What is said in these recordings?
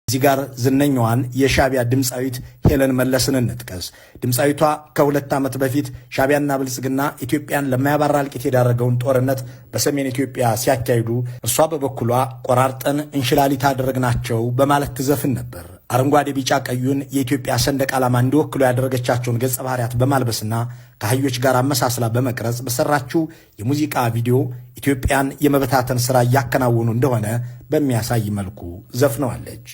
እዚህ ጋር ዝነኛዋን የሻቢያ ድምፃዊት ሄለን መለስን እንጥቀስ። ድምፃዊቷ ከ2 ዓመት በፊት ሻቢያና ብልጽግና ኢትዮጵያን ለማያባራ እልቂት የዳረገውን ጦርነት በሰሜን ኢትዮጵያ ሲያካሂዱ እርሷ በበኩሏ ቆራርጠን እንሽላሊት አደረግናቸው በማለት ትዘፍን ነበር። አረንጓዴ፣ ቢጫ፣ ቀዩን የኢትዮጵያ ሰንደቅ ዓላማ እንዲወክሉ ያደረገቻቸውን ገጸ ባህሪያት በማልበስና ከአህዮች ጋር አመሳስላ በመቅረጽ በሰራችው የሙዚቃ ቪዲዮ ኢትዮጵያን የመበታተን ሥራ እያከናወኑ እንደሆነ በሚያሳይ መልኩ ዘፍነዋለች።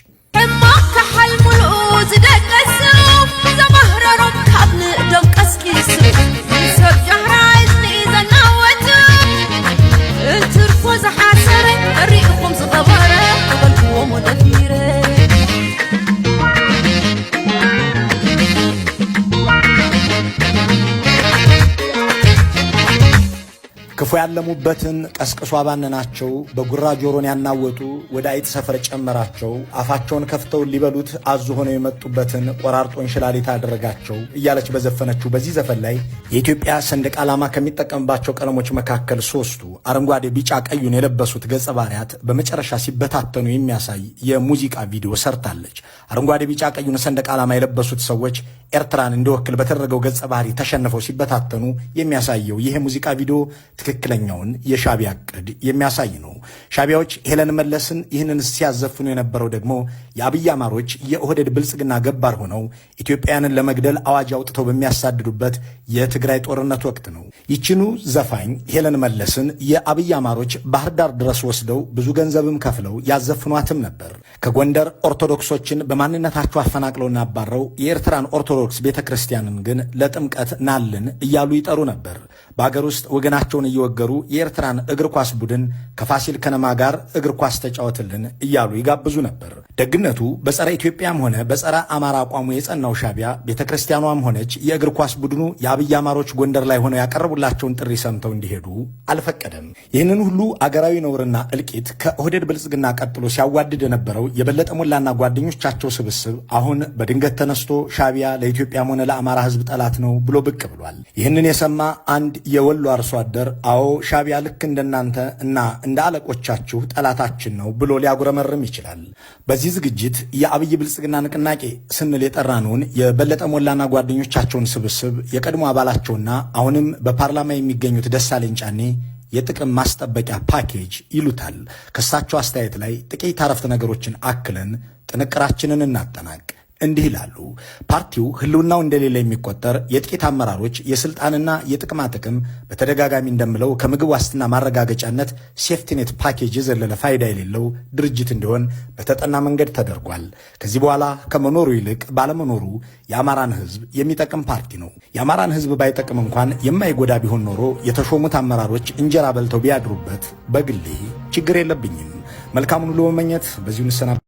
ክፉ ያለሙበትን ቀስቅሶ አባነናቸው፣ በጉራ ጆሮን ያናወጡ ወደ አይጥ ሰፈር ጨመራቸው፣ አፋቸውን ከፍተው ሊበሉት አዙ ሆነው የመጡበትን ቆራርጦ እንሽላሊት አደረጋቸው እያለች በዘፈነችው በዚህ ዘፈን ላይ የኢትዮጵያ ሰንደቅ ዓላማ ከሚጠቀምባቸው ቀለሞች መካከል ሶስቱ አረንጓዴ፣ ቢጫ፣ ቀዩን የለበሱት ገጸ ባህሪያት በመጨረሻ ሲበታተኑ የሚያሳይ የሙዚቃ ቪዲዮ ሰርታለች። አረንጓዴ፣ ቢጫ፣ ቀዩን ሰንደቅ ዓላማ የለበሱት ሰዎች ኤርትራን እንዲወክል በተደረገው ገጸ ባህሪ ተሸንፈው ሲበታተኑ የሚያሳየው ይህ ሙዚቃ ቪዲዮ ትክክለኛውን የሻቢያ ዕቅድ የሚያሳይ ነው። ሻቢያዎች ሄለን መለስን ይህንን ሲያዘፍኑ የነበረው ደግሞ የአብይ አማሮች የኦህዴድ ብልጽግና ገባር ሆነው ኢትዮጵያውያንን ለመግደል አዋጅ አውጥተው በሚያሳድዱበት የትግራይ ጦርነት ወቅት ነው። ይችኑ ዘፋኝ ሄለን መለስን የአብይ አማሮች ባህር ዳር ድረስ ወስደው ብዙ ገንዘብም ከፍለው ያዘፍኗትም ነበር። ከጎንደር ኦርቶዶክሶችን በማንነታቸው አፈናቅለውና አባረው የኤርትራን ኦርቶዶክስ ቤተክርስቲያንን ግን ለጥምቀት ናልን እያሉ ይጠሩ ነበር። በአገር ውስጥ ወገናቸውን እየወገሩ የኤርትራን እግር ኳስ ቡድን ከፋሲል ከነማ ጋር እግር ኳስ ተጫወትልን እያሉ ይጋብዙ ነበር። ደግነቱ በጸረ ኢትዮጵያም ሆነ በጸረ አማራ አቋሙ የጸናው ሻቢያ ቤተክርስቲያኗም ሆነች የእግር ኳስ ቡድኑ የአብይ አማሮች ጎንደር ላይ ሆነው ያቀረቡላቸውን ጥሪ ሰምተው እንዲሄዱ አልፈቀደም። ይህንን ሁሉ አገራዊ ነውርና እልቂት ከኦህዴድ ብልጽግና ቀጥሎ ሲያዋድድ የነበረው የበለጠ ሞላና ጓደኞቻቸው ስብስብ አሁን በድንገት ተነስቶ ሻቢያ ለኢትዮጵያም ሆነ ለአማራ ሕዝብ ጠላት ነው ብሎ ብቅ ብሏል። ይህንን የሰማ አንድ የወሎ አርሶ አደር አዎ ሻቢያ ልክ እንደናንተ እና እንደ አለቆቻችሁ ጠላታችን ነው ብሎ ሊያጉረመርም ይችላል። በዚህ ዝግጅት የአብይ ብልጽግና ንቅናቄ ስንል የጠራነውን የበለጠ ሞላና ጓደኞቻቸውን ስብስብ የቀድሞ አባላቸውና አሁንም በፓርላማ የሚገኙት ደሳለኝ ጫኔ የጥቅም ማስጠበቂያ ፓኬጅ ይሉታል። ከሳቸው አስተያየት ላይ ጥቂት አረፍተ ነገሮችን አክለን ጥንቅራችንን እናጠናቅ። እንዲህ ይላሉ። ፓርቲው ህልውናው እንደሌለ የሚቆጠር የጥቂት አመራሮች የስልጣንና የጥቅማ ጥቅም በተደጋጋሚ እንደምለው ከምግብ ዋስትና ማረጋገጫነት ሴፍቲኔት ፓኬጅ የዘለለ ፋይዳ የሌለው ድርጅት እንዲሆን በተጠና መንገድ ተደርጓል። ከዚህ በኋላ ከመኖሩ ይልቅ ባለመኖሩ የአማራን ህዝብ የሚጠቅም ፓርቲ ነው። የአማራን ህዝብ ባይጠቅም እንኳን የማይጎዳ ቢሆን ኖሮ የተሾሙት አመራሮች እንጀራ በልተው ቢያድሩበት በግሌ ችግር የለብኝም። መልካሙን ሁሉ መመኘት በዚሁ እንሰናበታለን።